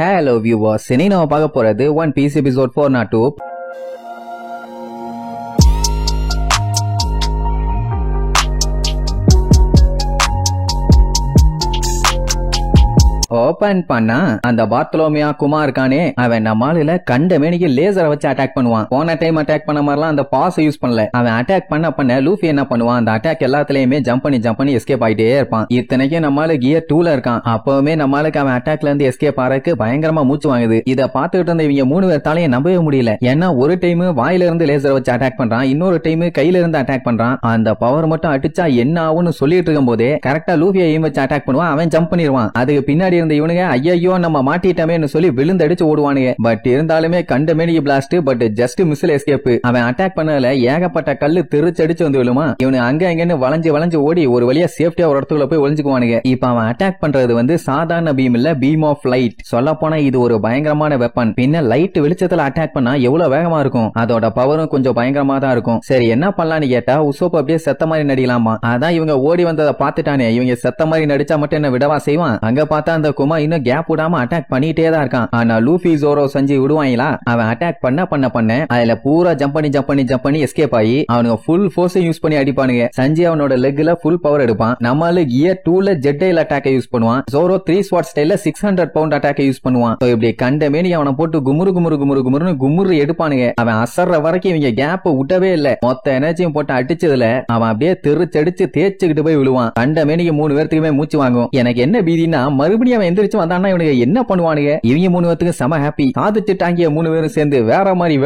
Hello viewers, இன்னைக்கு நாம பார்க்க போறது One Piece episode 402. ஓபன் பண்ணா அந்த பார்த்தலோமியா குமார் இருக்கானே, அவன் நம்மால கண்ட மேனிக்கு லேசரை வச்சு அட்டாக் பண்ணுவான். போன டைம் அட்டாக் பண்ண மாதிரிலாம் அந்த பாஸ் யூஸ் பண்ணல. அவன் அட்டாக் பண்ண லூஃபி என்ன பண்ணுவான், அந்த அட்டாக் எல்லாத்துலயுமே ஜம்ப் பண்ணி எஸ்கேப் ஆயிட்டே இருப்பான். இத்தனைக்கும் நம்மால கியர் 2ல இருக்கான். அப்பவுமே நம்மளுக்கு அவன் அட்டாக்ல இருந்து எஸ்கேப் ஆறதுக்கு பயங்கரமா மூச்சு வாங்குது. இத பாத்துட்டு இருந்த இவங்க 3 பேர்த்தாலையும் நம்பவே முடியல. ஏன்னா ஒரு டைம் வாயில இருந்து லேசரை வச்சு அட்டாக் பண்றான், இன்னொரு டைம் கையில இருந்து அட்டாக் பண்றான். அந்த பவர் மட்டும் அடிச்சா என்ன ஆகும்னு சொல்லிட்டு இருக்கும் போதே கரெக்டா லூஃபியை எய்ம் வச்சு அட்டாக் பண்ணுவான். அவன் ஜம்ப் பண்ணிடுவான். அதுக்கு பின்னாடி இருந்த இவனுங்க ஐயோ நம்ம மாட்டிட்டமே சொல்லி விழுந்தடிச்சு ஓடுவானுங்க. பட் இருந்தாலுமே கண்ட மேனிக்கு பிளாஸ்ட், பட் ஜஸ்ட் மிஸ்ல எஸ்கேப். அவன் அட்டாக் பண்ணல ஏகப்பட்ட கல்லு திருச்சடிச்சு வந்து விழுமா. இவனு அங்க அங்கன்னு வளைஞ்சு ஓடி ஒரு வழியா சேஃப்டியா ஒரு இடத்துக்குள்ள போய் ஒளிஞ்சுக்குவானுங்க. இப்ப அவன் அட்டாக் பண்றது வந்து சாதாரண பீம் இல்ல, பீம் ஆஃப் லைட். சொல்ல போனா இது ஒரு பயங்கரமான வெப்பன். பின்ன லைட் வெளிச்சத்துல அட்டாக் பண்ணா எவ்வளவு வேகமா இருக்கும், அதோட பவரும் கொஞ்சம் பயங்கரமா தான் இருக்கும். சரி என்ன பண்ணலான்னு கேட்டா உசோப் அப்படியே செத்த மாதிரி நடிக்கலாமா. அதான் இவங்க ஓடி வந்ததை பார்த்துட்டானே, இவங்க செத்த மாதிரி நடிச்சா மட்டும் என்ன விடவா செய்வான். அங்க பார்த்தா அந்த குமா இன்னும் கேப் விடாம அட்டாக் பண்ணிட்டே தான் இருக்கான். ஆனா லூஃபி ஜோரோ சஞ்சி விடுவாங்களா. அவன் அட்டாக் பண்ண அதுல பூரா ஜம்ப் பண்ணி எஸ்கேப் ஆகி அவனுக்கு ஃபுல் ஃபோர்ஸ் யூஸ் பண்ணி அடிப்பானுங்க. சஞ்சி அவனோட லெக்ல ஃபுல் பவர் எடுப்பான். நம்மளு கியர் 2ல ஜெட் எயில் அட்டாக் யூஸ் பண்ணுவான். ஜோரோ 3 ஸ்வாட் ஸ்டைல்ல 600 பவுண்ட் அட்டாக் யூஸ் பண்ணுவான். இப்படி கண்ட மேனி அவனை போட்டு குமுறு எடுப்பானுங்க. அவன் அசர்ற வரைக்கும் இவங்க கேப் விட்டவே இல்ல. மொத்த எனர்ஜியும் போட்டு அடிச்சதுல அவன் அப்படியே திருச்சடிச்சு தேய்ச்சிக்கிட்டு போய் விழுவான். கண்ட மேனிக்கு 3 பேர்த்துக்குமே மூச்சு வாங்கும். எனக்கு என்ன பீதினா மறுபடியும் அவன் எந்திரிச்சு வந்தான்னா இவனுக்கு என்ன பண்ணுவானுங்க. இவங்க 3 பேருக்கு செம ஹாப்பி. சாதிச்சுட்டாங்க 3 பேரும் சேர்ந்து வேற மாதிரி.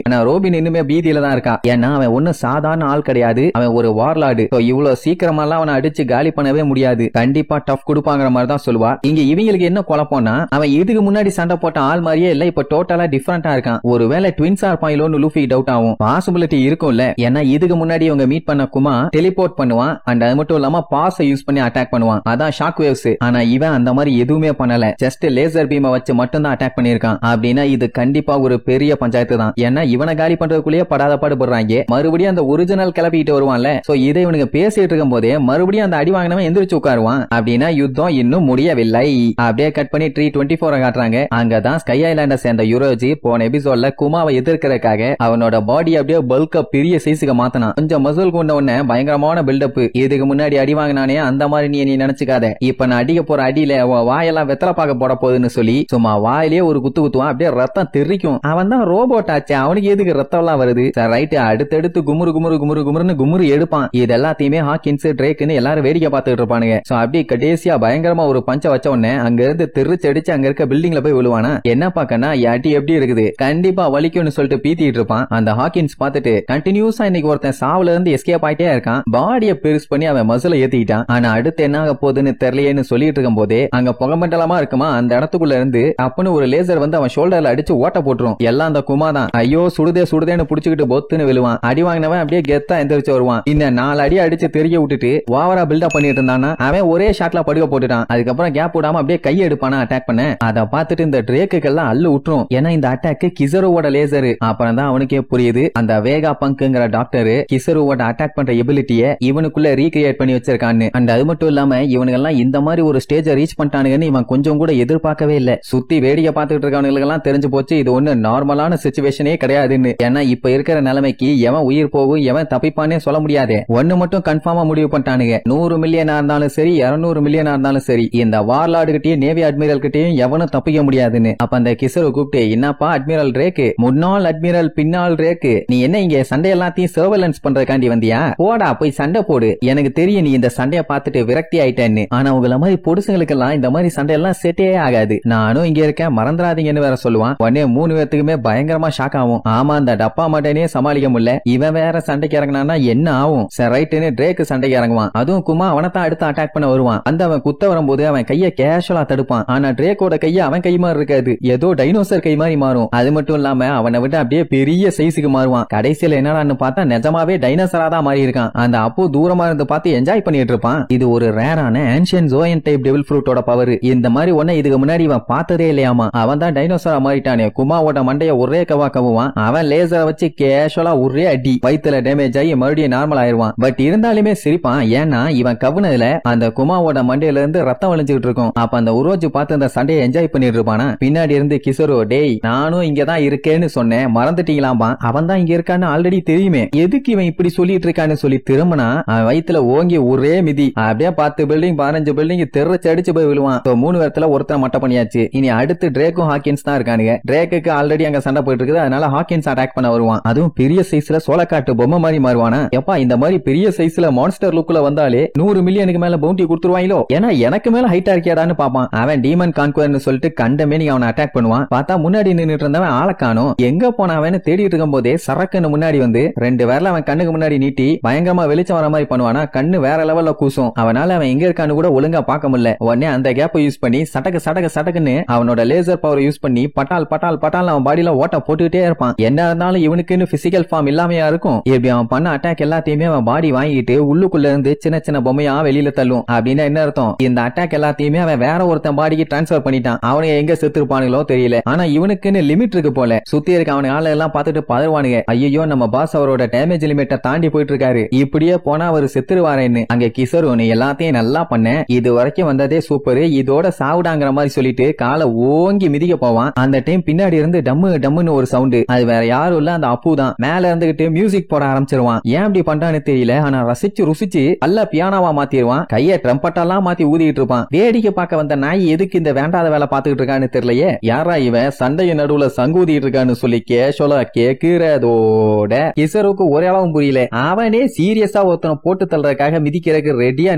ஆனா ரோபின் இன்னுமே பீதியில தான் இருக்கா. ஏன்னா அவன் ஒன்னும் சாதாரண ஆள் கிடையாது. அவன் ஒரு வார்லார்டு. இவ்வளவு சீக்கிரமா அவனை அடிச்சு காலி பண்ணவே முடியாது. கண்டிப்பா டஃப் கொடுப்பாங்கிற மாதிரி தான் சொல்லுவா. இங்க இவங்களுக்கு என்ன குழப்பம்னா, அவன் இதுக்கு முன்னாடி சண்டை போட்ட ஆள் மாதிரியே இல்ல, இப்ப டோட்டலா டிஃபரெண்டா இருக்கான். ஒருவேளை ட்வின்ஸா இருப்பாங்களோன்னு லூஃபி டவுட் ஆகும். பாசிபிலிட்டி இருக்கும்ல. ஏன்னா இதுக்கு முன்னாடி இவங்க மீட் பண்ண குமா டெலிபோர்ட் பண்ணுவான். அண்ட் அது மட்டும் இல்லாம பாஸ் யூஸ் பண்ணி அட்டாக் பண்ணுவான். அதான் ஷாக் வேவ்ஸ். ஆனா இவன் அந்த மாதிரி எதுவுமே பண்ணல. ஜஸ்ட் லேசர் பீமை வச்சு மட்டும் தான் அட்டாக் பண்ணிருக்கான். அப்படின்னா இது கண்டிப்பா ஒரு பெரிய பஞ்சாயத்து தான். ஏன்னா இவனை காலி பண்றதுக்குள்ளேயே படாத பாடுபடுறாங்க. மறுபடியும் அந்த ஒரிஜினல் கிளப்பிட்டு வருவான்ல. சோ இதை இவனுக்கு பேசிட்டு இருக்கும் போதே மறுபடியும் அந்த அடி வாங்கினவன் எந்திரிச்சு உட்காருவான். அப்படின்னா யுத்தம் இன்னும் முடியவில்லை. அப்படியே கட் பண்ணி 324 காட்டுறாங்க. அங்கதான் ஸ்கை ஐலாண்ட சேர்ந்த யுரோஜி போன எபிசோட்ல குமாவை எதிர்க்கிறதுக்காக அவனோட பாடி அப்படியே பல்கா பெரிய சைஸுக்கு மாத்தனா. கொஞ்சம் மசூல் கொண்ட உடனே பயங்கரமான பில்டப். இதுக்கு முன்னாடி அடி வாங்கினானே அந்த மாதிரி நீ நினைச்சுக்காத. இப்ப நான் அடிக்க போற அடியில வாயெல்லாம் வெத்தலை பாக்க போட போகுதுன்னு சொல்லி சும்மா வாயிலே ஒரு குத்துவான். அப்படியே ரத்தம் தெரிக்கும். அவன் தான் ரோபோட் ஆச்சு, அவனுக்கு எதுக்கு ரத்தம் எல்லாம் வருது. ரைட், அடுத்தடுத்து குமுறு எடுப்பான். இது எல்லாத்தையுமே ஹாக்கின்ஸ் ட்ரேக்னு எல்லாரும் வேடிக்கை பார்த்துட்டு இருப்பானுங்க. சோ அப்படியே கடைசியா பயங்கரமா ஒரு பஞ்ச வச்ச உடனே அங்க இருந்து தெரிச்சடிச்சு அங்க இருக்க பில்டிங்ல போய் விழுவானா. என்ன பாக்கனா அடி எப்படி இருக்குது, கண்டிப்பா வலிக்கும்னு சொல்லிட்டு பீத்திட்டு இருப்பான். அந்த ஹாக்கின்ஸ் பார்த்துட்டு கண்டினியூஸா இன்னைக்கு ஒருத்தன் சாவுல இருந்து எஸ்கேப் ஆயிட்டே இருக்கான். பாடியை பெருசு பண்ணி அவன் மசுல ஏத்திக்கிட்டான். ஆனா அடுத்து என்ன ஆக போகுதுன்னு தெரியலையேன்னு சொல்லிட்டு இருக்கும் போதே அங்க புகமண்டலமா இருக்குமா, அந்த இடத்துக்குள்ள இருந்து அப்பன்னு ஒரு லேசர் வந்து அவன் ஷோல்டர்ல அடிச்சு ஓட்ட போட்டுரும். எல்லாம் அந்த குமா தான். ஐயோ சுடுதேன்னு புடிச்சுக்கிட்டு பொத்துன்னு விழுவான். அடி வாங்கினவன் அப்படியே கெத்தா எந்திரிச்சு வருவான். இந்த 4 அடி அடிச்சு தெரிய விட்டுட்டு ஓவரா பில்டப் பண்ணிட்டு இருந்தானா அவன் ஒரே ஷாட்ல படுக்க போட்டுட்டான். அதுக்கப்புறம் கேப் விடாம அப்படியே கையை எடுப்பானா அட்டாக் பண்ண. அதை பார்த்துட்டு இந்த ட்ரேக்குக்கெல்லாம் அள்ளு விட்டுரும். ஏன்னா இந்த அட்டாக் கிசருவோட லேசர். அப்புறம் தான் அவனுக்கே புரியுது அந்த வேகா பங்குங்கிற டாக்டர் கிசருவோட அட்டாக் பண்ற எபிலிட்டிய இவனுக்குள்ள ரீகிரியேட் பண்ணி வச்சிருக்கான்னு. அண்ட் அது மட்டும் இல்லாம இவனுங்கெல்லாம் இந்த மாதிரி ஒரு ஸ்டேஜை ரீச் பண்ணிட்டானுங்கன்னு இவன் கொஞ்சம் கூட எதிர்பார்க்கவே இல்ல. சுத்தி வேடிக்கை பார்த்துட்டு இருக்கவனுக்கு தெரிஞ்சு போச்சு இது ஒண்ணு நார்மலான சிச்சுவேஷனே கிடையாதுன்னு. ஏன்னா இப்ப இருக்கிற நிலைமைக்கு எவன் உயிர் போகும் எவன் தப்பிப்பானே சொல்ல முடியாது. ஒண்ணு மட்டும் கன்ஃபார்மா முடிவு பண்ணிட்டானுங்க. 100 மில்லியனா இருந்தாலும் சரி, 200 மில்லியனா இருந்தாலும் சரி, இந்த வார்லார்டு கிட்டயும் நேவி அட்மிரல் கிட்டயும் எவனும் தப்பிக்க முடியாதுன்னு. அப்ப அந்த கிசரு கூப்பிட்டு, என்னப்பா அட்மிரல் ரேக்கு, முன்னாள் அட்மிரல் பின்னால் ரேக்கு, நீ என்ன இங்க சண்டை எல்லாத்தையும் சர்வேலன்ஸ் பண்றதுக்காண்டி வந்தியா? போடா போய் சண்டை போடு. எனக்கு தெரியும் நீ இந்த சண்டையை பார்த்துட்டு விரக்தி ஆயிட்டேன்னு. ஆனா உங்களை மாதிரி பொடுசுங்களுக்கெல்லாம் இந்த மாதிரி சண்டை எல்லாம் செட்டே ஆகாது. நானும் இங்க இருக்கேன் மறந்துடாதீங்கன்னு வேற சொல்லுவான். உடனே 3 பேத்துக்குமே பயங்கரமா ஷாக் ஆகும். ஆமா அந்த டப்பா மட்டனே சமாளிக்க முடியல, இவன் வேற சண்டைக்கு இறங்கினா என்ன ஆகும். ரைட்டுன்னு ட்ரேக்கு சண்டைக்கு இறங்குவான். அதுவும் குமா அவனத்தான் அடுத்து அட்டாக் பண்ண வருவான். அந்த அவன் குத்த வரும்போது அவன் கைய கேஷுவலா தடுப்பான். ஆனா ட்ரேக்கோட கைய அவன் கை மாதிரி இருக்காது, ஏதோ டைனோசர் கை மாதிரி மாறும். அது மட்டும் இல்லாம அவனை விட அப்படியே பெரிய சைஸுக்கு மாறுவான். கடைசியில என்னடான்னு பார்த்தா நிஜமாவே டைனோசரா தான் மாறி இருக்கான். அந்த அப்போ தூரமா இருந்து பார்த்து என்ஜாய் பண்ணிட்டு இருப்பான். இது ஒரு ரேரான ancient Joan type devil ஃப்ரூட்டோட power. இந்த மாதிரி ஒன்ன இதுக்கு முன்னாடி இவன் பார்த்ததே இல்லையாமா. அவன் தான் டைனோசரா மாறிட்டானே. குமாவோட மண்டைய ஒரே கவாக்குவான். அவன் லேசரை வச்சு கேஷுவலா ஒரே அடி, வயித்துல டேமேஜ் ஆகி மறுபடியும் நார்மல் ஆயிருவான். பட் இருந்தாலுமே சிரிப்பான். ஏன்னா இவன் கவுனதுல அந்த குமாவோட மண்டையில இருந்து ரத்தம் வழிஞ்சுட்டு இருக்கும். அப்ப அந்த உரோஜு பார்த்து அந்த சண்டையை என்ஜாய் பண்ணிட்டு இருப்பானா. பின்னாடி இருந்து கிசரோ, டேய் நானும் இங்கதான் இருக்கேன்னு சொன்னேன், மறந்துட்டீங்களாம்பா. அவன் தான் இங்க இருக்கான்னு ஆல்ரெடி தெரியுமே, எதுக்கு இவன் இப்படி சொல்லிட்டு இருக்கான்னு சொல்லி திரும்பினா அவன் வயித்துல ஓங்கி ஒரே மிதி. அப்படியே 10 பில்டிங் 15 பில்டிங் தெருச்சு அடிச்சு போய் விழுவான். 3 பேர்த்துல ஒருத்தர் மட்ட பண்ணியாச்சு. இனி அடுத்து ட்ரேக்கும் ஹாக்கின்ஸ் தான் இருக்கானுங்க. ட்ரேக்கு ஆல்ரெடி அங்க சண்டை போயிட்டு இருக்குது. அதனால ஹாக்கின்ஸ் அட்டாக் பண்ண வருவான். அதுவும் பெரிய சைஸ்ல சோளக்காட்டு பொம்மை மாதிரி மாறுவானா. எப்பா இந்த மாதிரி பெரிய சைஸ்ல மான்ஸ்டர் லுக்ல வந்தாலே 100 மில்லியனுக்கு மேல பவுண்டி கொடுத்துருவாங்களோ, ஏன்னா எனக்கு மேல ஹைட்டா இருக்கியாடான்னு பாப்பான். அவன் டீமன் கான்குவர்னு சொல்லிட்டு கண்டமே நீ அவனை அட்டாக் பண்ணுவான். பார்த்தா முன்னாடி நின்னுட்டு இருந்தவன் ஆளக்கானோ. எங்க போனவன்னு தேடிட்டு இருக்கும் போதே சரக்குன்னு முன்னாடி வந்து 2 விரல அவன் கண்ணுக்கு முன்னாடி நீட்டி பயங்கரமா வெளிச்சம் வர மாதிரி பண்ணுவானா. கண்ணு வேற லெவல்ல கூசும். அவனால அவன் எங்க இருக்கான்னு கூட ஒழுங்கா பார்க்க முடியல. உடனே அந்த கேப்பை யூஸ் பண்ணி சட்டக்குன்னு அவனோட லேசர் பவர் யூஸ் பண்ணி பட்டால் அவன் பாடியில ஓட்ட போட்டுக்கிட்டே இருப்பான். என்ன இருந்தாலும் இவனுக்குன்னு பிசிக்கல் ஃபார்ம் இல்லாமையா இருக்கும். இப்படி அவன் பண்ண அட்டாக் எல்லாத்தையுமே அவன் பாடி வாங்கிட்டு உள்ளுக்குள்ள இருந்து சின்ன சின்ன பொம்மையா வெளியில தள்ளும். அப்படின்னா என்ன அர்த்தம், இந்த அட்டாக் எல்லாத்தையுமே அவன் வேற ஒருத்தன் பாடிக்கு டிரான்ஸ்பர் பண்ணிட்டான். அவனுக்கு எங்க செத்துருப்பானுங்களோ தெரியல. ஆனா இவனுக்குன்னு லிமிட் இருக்கு போல. சுத்தி இருக்க அவனுக்கு ஆளு எல்லாம் பார்த்துட்டு பதறுவானுங்க. ஐயோ நம்ம பாஸ் அவரோட டேமேஜ் லிமிட்டை தாண்டி போயிட்டு இருக்காரு, இப்படியே போனா அவர் செத்துருவாரேன்னு. அங்க கிசரு, நீ எல்லாத்தையும் நல்லா பண்ண, இது வரைக்கும் வந்ததே சூப்பர், இதோட சாவுடாங்கிற மாதிரி சொல்லிட்டு காலை ஓங்கி மிதிக்க போவான். அந்த டைம் பின்னாடி இருந்து டம்முன்னு ஒரு சவுண்ட். அது வேற யாரும் இல்ல, அந்த அப்பு தான். மேல இருந்துகிட்டு மியூசிக் போட ஆரம்பிச்சிருவான். ஏன் அப்படி பண்றான்னு தெரியல. ஆனா ருசிச்சு அல்ல பியானோவா மாத்திடுவான். கைய ட்ரம்பட்டெல்லாம் மாத்தி ஊதிட்டு இருப்பான். வேடிக்கை பார்க்க வந்த நாய் எதுக்கு இந்த வேண்டாத வேலை பார்த்துக்கிட்டு இருக்கான்னு தெரியலையே. யாரா இவன் சண்டைய நடுவுல சங்கூதிட்டு இருக்கான்னு சொல்லி கேஷோலா கேக்குறதோட கிசருக்கு ஒரே அளவும் புரியல. அவனே சீரியஸா ஒருத்தனை போட்டு தள்ளுறதுக்காக மிதிக்கிறதுக்கு ரெடியா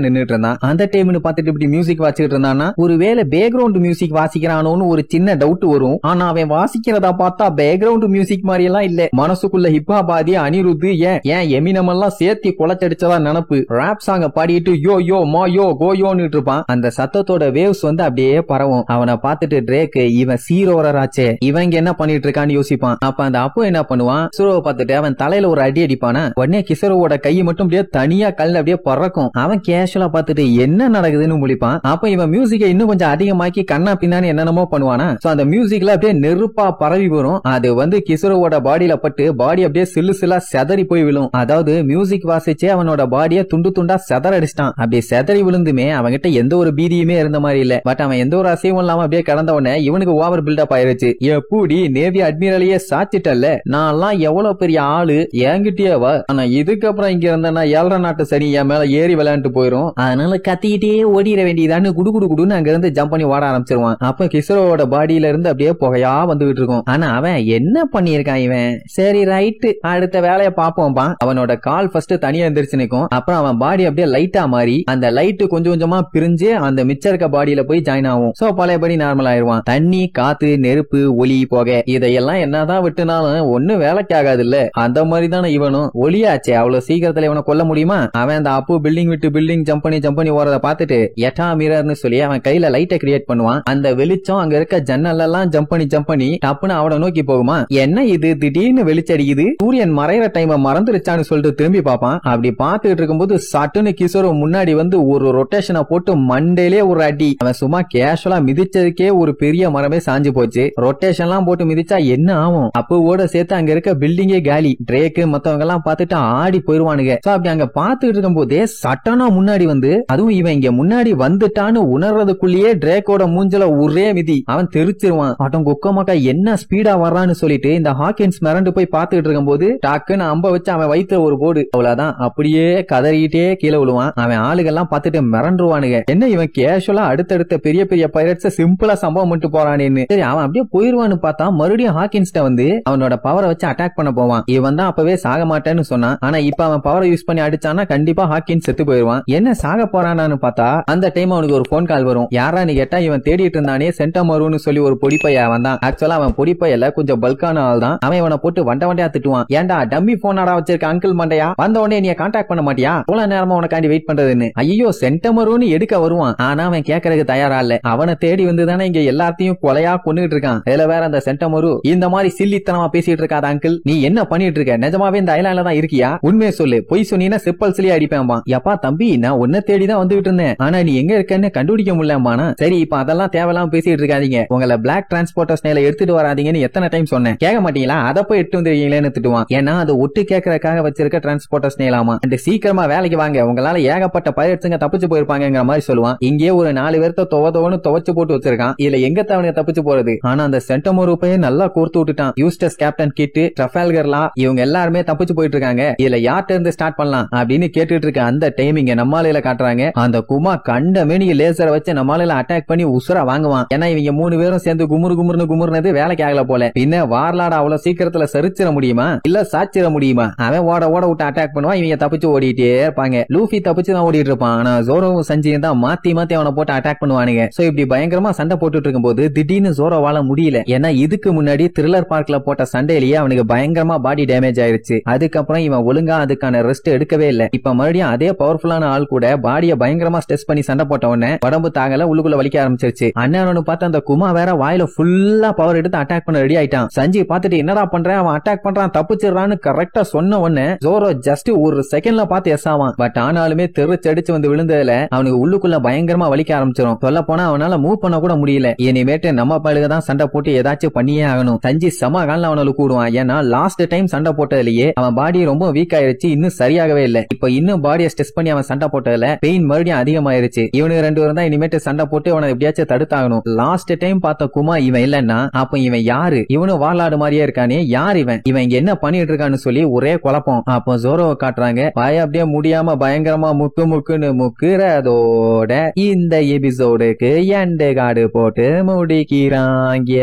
நின்னுட்டு இருந்தான். அந்த டைம்னு பார்த்துட்டு இப்படி மியூசிக் வாசிக்கிட்டு இருந்தான்னா ஒருவேளை பேக்ரவுண்ட் மியூசிக் வாசிக்கிறானோன்னு ஒரு சின்ன டவுட் வரும். ஆனா அவன் வாசிக்கிறதா பார்த்தா பேக்ரவுண்ட் மியூசிக் மாதிரி எல்லாம் இல்ல. மனசுக்குள்ள ஹிப்ஹாபாதி அனிருத்து ஏன் எமினம் எல்லாம் சேர்த்தி குளச்சடிச்சதா நினப்பு. ராப் சாங்க பாடிட்டு யோ யோ மா யோ கோயோன்னு இருப்பான். அந்த சத்தத்தோட வேவ்ஸ் வந்து அப்படியே பரவும். அவனை பார்த்துட்டு ட்ரேக், இவன் சீரோராச்சே, இவங்க என்ன பண்ணிட்டு இருக்கான்னு யோசிப்பான். அப்ப அந்த அப்போ என்ன பண்ணுவான், கிசரோவை பார்த்துட்டு அவன் தலையில ஒரு அடி அடிப்பானா. உடனே கிசரோவோட கை மட்டும் அப்படியே தனியா கல்ல அப்படியே பறக்கும். அவன் கேஷுவலா பார்த்துட்டு என்ன நடக்குதுன்னு முழிப்பான். அப்ப இவன் மியூசிக்கை இன்னும் கொஞ்சம் அதிகமாக்கி கண்ணா பின்னான்னு என்னென்னமோ பண்ணுவானா. அந்த மியூசிக்ல அப்படியே நெருப்பா பரவி வரும். அது வந்து கிசரோவோட பாடியில பட்டு பாடி அப்படியே சில்லா செதறி போய் விழும். அதாவது மியூசிக் வாசிச்சே அவனோட பாடிய துண்டு துண்டா செதற அடிச்சிட்டான். அப்படி செதறி விழுந்துமே அவன்கிட்ட எந்த ஒரு பீதியுமே இருந்த மாதிரி இல்ல. பட் அவன் எந்த ஒரு அசைவும் இல்லாம அப்படியே கடந்த உடனே இவனுக்கு ஓவர் பில்டப் ஆயிருச்சு. எப்படி நேவி அட்மிரலையே சாச்சிட்டல்ல, நான் எல்லாம் எவ்வளவு பெரிய ஆளு, என்கிட்டயே வா. ஆனா இதுக்கப்புறம் இங்க இருந்தனா 7 நாட்டு சனி என் மேல ஏறி விளையாண்டு போயிரும். அதனால கத்திக்கிட்டே ஓடிட வேண்டியதான்னு குடுன்னு அங்க இருந்து ஜம்ப் பண்ணி ஓட ஆரம்பிச்சிருவான். அப்ப கிசரோட பாடியில இருந்து அப்படியே புகையா வந்துகிட்டு இருக்கும். ஆனா அவன் என்ன பண்ணிருக்கான் இவன். சரி ரைட், அடுத்த வேலையை பாப்போம்பா. அவனோட கால் ஃபர்ஸ்ட் தனியா எந்திரிச்சு நிக்கும். அப்புறம் அவன் பாடி அப்படியே லைட்டா மாறி அந்த லைட் கொஞ்சம் கொஞ்சமா பிரிஞ்சு அந்த மிச்சம் இருக்க பாடியில போய் ஜாயின் ஆகும். சோ பழையபடி நார்மல் ஆயிருவான். தண்ணி, காத்து, நெருப்பு, ஒலி, புகை இதையெல்லாம் என்னதான் விட்டுனாலும் ஒண்ணு வேலைக்கு ஆகாது இல்ல. அந்த மாதிரி தானே இவனும். ஒலியாச்சே, அவ்வளவு சீக்கிரத்துல இவனை கொல்ல முடியுமா? அவன் அந்த அப்பு பில்டிங் விட்டு பில்டிங் ஜம்ப் பண்ணி ஓரத பார்த்துட்டு எட்டா மிரர்னு சொல்லி அவன் கையில லைட்டை கிரியேட் பண்ணுவான். அந்த வெளிச்சம் அங்க இருக்க ஜன்னல் எல்லாம் ஜம்ப் பண்ணி டப்புன்னு அவனை நோக்கி போகுமா. என்ன இது திடீர்னு வெளிச்சடிக்குது, சூரியன் மறைற டைம் மறந்துருச்சான்னு சொல்லிட்டு திரும்பி பார்ப்பான். அப்படி பார்த்துட்டு இருக்கும்போது சட்டுன்னு கிசோரு முன்னாடி வந்து ஒரு ரொட்டேஷனை போட்டு மண்டையிலே ஒரு அடி. அவன் சும்மா கேஷுவலா மிதிச்சதுக்கே ஒரு பெரிய மரமே சாஞ்சு போச்சு. ரொட்டேஷன் எல்லாம் போட்டு மிதிச்சா என்ன ஆகும்? அப்போட சேர்த்து அங்க இருக்க பில்டிங்கே காலி. ட்ரேக்கு மத்தவங்க எல்லாம் பார்த்துட்டு ஆடி போயிருவானுங்க. அப்படி அங்க பார்த்துட்டு இருக்கும் போதே சட்டனா முன்னாடி வந்து, அதுவும் இவன் இங்க முன்னாடி வந்துட்டான்னு உணர்றதுக்குள்ளேயே ட்ரேக்கோட மூஞ்சல ஒரே மிதி. அவன் தெரிச்சிருவான். ஆட்டம் குக்கமாக்கா என்ன ஸ்பீடா வர்றான்னு சொல்லிட்டு இந்த ஹாக்கின்ஸ் மிரண்டு போய் பார்த்துட்டு இருக்கும் போது டாக்குன்னு அம்ப வச்சு அவன் வயிற்று ஒரு போடு. அவ்வளவுதான், அப்படியே கதறிட்டே கீழே விழுவான். அவன் ஆளுகெல்லாம் பார்த்துட்டு மிரண்டுருவானுங்க. என்ன இவன் கேஷுவலா அடுத்தடுத்த பெரிய பெரிய பைரட்ஸ் சிம்பிளா சம்பவம் பண்ணிட்டு போறானேன்னு. சரி அவன் அப்படியே போயிருவான்னு பார்த்தா மறுபடியும் ஹாக்கின்ஸ்ட வந்து அவனோட பவரை வச்சு அட்டாக் பண்ண போவான். இவன் தான் அப்பவே சாக மாட்டேன்னு சொன்னான். ஆனா இப்ப அவன் பவரை யூஸ் பண்ணி அடிச்சானா கண்டிப்பா ஹாக்கின்ஸ் செத்து போயிருவான். என்ன சாக போறானான்னு பார்த்தா அந்த டைம் அவனுக்கு ஒரு போன் கால் வரும். யாரான்னு கேட்டா இவன் தேடிட்டு இருந்தானே சென்டமருன்னு சொல்லி ஒரு பொடிப்பைய. அவன் தான் ஆக்சுவலா அவன் பொடிப்பையில கொஞ்சம் பல்கான ஆள் தான். அவன் இவனை போட்டு வண்டையா திட்டுவான். ஏன்டா டம்மி போனாடா வச்சிருக்க அங்கிள் மண்டையா, வந்த உடனே நீ கான்டாக்ட் பண்ண மாட்டியா, எவ்வளவு நேரமா உனக்காண்டி வெயிட் பண்றதுன்னு. ஐயோ சென்டமருன்னு எடுக்க வருவான். ஆனா அவன் கேட்கறதுக்கு தயாரா இல்ல. அவனை தேடி வந்துதானே இங்க எல்லாத்தையும் கொலையா கொண்டுட்டு இருக்கான். இதுல வேற அந்த சென்டமரு இந்த மாதிரி சில்லித்தனமா பேசிட்டு இருக்காத அங்கிள், நீ என்ன பண்ணிட்டு இருக்க, நிஜமாவே இந்த ஐலாண்ட்ல தான் இருக்கியா, உண்மையை சொல்லு, பொய் சொன்னீங்கன்னா செப்பல் சிலியா அடிப்பேன். எப்பா தம்பி, நான் உன்னை தேடிதான் வந்துகிட்டு இருந்தேன். ஆனா நீ எங்க இருக்கன்னு கண்டுபிடிக்க கண்டுபிடிக்க முடியலமானா சரி இப்ப அதெல்லாம் தேவையில்லாம பேசிட்டு இருக்காதீங்க உங்களை பிளாக் டிரான்ஸ்போர்ட்டர் ஸ்னேல எடுத்துட்டு வராதீங்கன்னு எத்தனை டைம் சொன்னேன் கேட்க மாட்டீங்களா அதை போய் எடுத்து வந்துருக்கீங்களேன்னு திட்டுவான் ஏன்னா அது ஒட்டு கேட்கறதுக்காக வச்சிருக்க டிரான்ஸ்போர்ட்டர் ஸ்னேலாமா அந்த சீக்கிரமா வேலைக்கு வாங்க உங்களால ஏகப்பட்ட பயிற்சிங்க தப்பிச்சு போயிருப்பாங்கிற மாதிரி சொல்லுவான் இங்கே ஒரு 4 பேர்த்த துவன்னு துவச்சு போட்டு வச்சிருக்கான் இதுல எங்க தவணைய தப்பிச்சு போறது ஆனா அந்த சென்டமோர் பைய நல்லா கோர்த்து விட்டுட்டான் யூஸ்டஸ் கேப்டன் கிட்டு ட்ரஃபால்கர்லா இவங்க எல்லாருமே தப்பிச்சு போயிட்டு இருக்காங்க இதுல யார்ட்ட இருந்து ஸ்டார்ட் பண்ணலாம் அப்படின்னு கேட்டுட்டு இருக்க அந்த டைமிங்க நம்மாலையில காட்டுறாங்க அந்த குமா கண்ட மேனிக்கு லேசரை வச்சு நம்மாலையில அட்டாக் பண்ணி உசுரா வாங்குவான் ஏன்னா இவங்க 3 பேரும் சேர்ந்து குமுறுனது வேலைக்கு ஆகல போல பின்ன வார்லாட அவ்வளவு சீக்கிரத்துல சரிச்சிட முடியுமா இல்ல சாச்சிட முடியுமா அவன் ஓட விட்டு அட்டாக் பண்ணுவான் இவங்க தப்பிச்சு ஓடிட்டே இருப்பாங்க லூஃபி தப்பிச்சு தான் ஓடிட்டு இருப்பான் ஆனா ஜோரோவும் சஞ்சியும் தான் மாத்தி அவனை போட்டு அட்டாக் பண்ணுவானுங்க சோ இப்படி பயங்கரமா சண்டை போட்டுட்டு இருக்கும்போது திடீர்னு ஜோரோவால முடியல ஏன்னா இதுக்கு முன்னாடி த்ரில்லர் பார்க்ல போட்ட சண்டையிலேயே அவனுக்கு பயங்கரமா பாடி டேமேஜ் ஆயிருச்சு அதுக்கப்புறம் இவன் ஒழுங்கா அதுக்கான ரெஸ்ட் எடுக்கவே இல்ல இப்ப மறுபடியும் அதே பவர்ஃபுல்லான ஆள் கூட பாடியை பயங்கரமா ஸ்ட்ரெஸ் பண்ணி சண்டை போட்ட உடனே உடம்பு தாங்கல உள்ளுக்குள்ள வலிக்க ஆரம்பிச்சிருச்சு அண்ணனு பார்த்து அந்த குமா வேற வாயில ஃபுல்லா பவர் எடுத்து அட்டாக் பண்ண ரெடி ஆயிட்டான் சஞ்சய் பார்த்துட்டு என்னடா பண்றேன் அவன் அட்டாக் பண்றான் தப்பிச்சிடறான்னு கரெக்டா சொன்ன உடனே ஜோரோ ஜஸ்ட் ஒரு செகண்ட்ல பார்த்து எஸ் ஆவான் பட் ஆனாலுமே தெரிச்சடிச்சு வந்து விழுந்ததுல அவனுக்கு உள்ளுக்குள்ள பயங்கரமா வலிக்க ஆரம்பிச்சிடும் சொல்ல போனா அவனால மூவ் பண்ண கூட முடியல இனிமேட்டு நம்ம பழுக தான் சண்டை போட்டு ஏதாச்சும் பண்ணியே ஆகணும் சஞ்சி சம காலில் அவனால கூடுவான் ஏன்னா லாஸ்ட் டைம் சண்டை போட்டதுலயே அவன் பாடி ரொம்ப வீக் ஆயிருச்சு இன்னும் சரியாகவே இல்ல இப்ப இன்னும் பாடியை ஸ்ட்ரெஸ் பண்ணி அவன் சண்டை போட்டதுல பெயின் மறுபடியும் அதிகமாயிருச்சு இவனுக்கு 2 பேரும் தான் இனிமேட்டு சண்டை போட்டு அவனை எப்படியாச்சும் தடுத்தாகணும் லாஸ்ட் டைம் பார்த்த குமா இவன் இல்லன்னா அப்ப இவன் யாரு இவனும் வார்லாடு மாதிரியே இருக்கானே யார் இவன் இங்க என்ன பண்ணிட்டு இருக்கான்னு சொல்லி ஒரே குழப்பம் அப்போ ஜோரோவை காட்டுறாங்க பாய அப்படியே முடியாம பயங்கரமா முக்குன்னு முக்குறதோட இந்த எபிசோடுக்கு எண்டு கார்டு போட்டு முடிக்கிறாங்க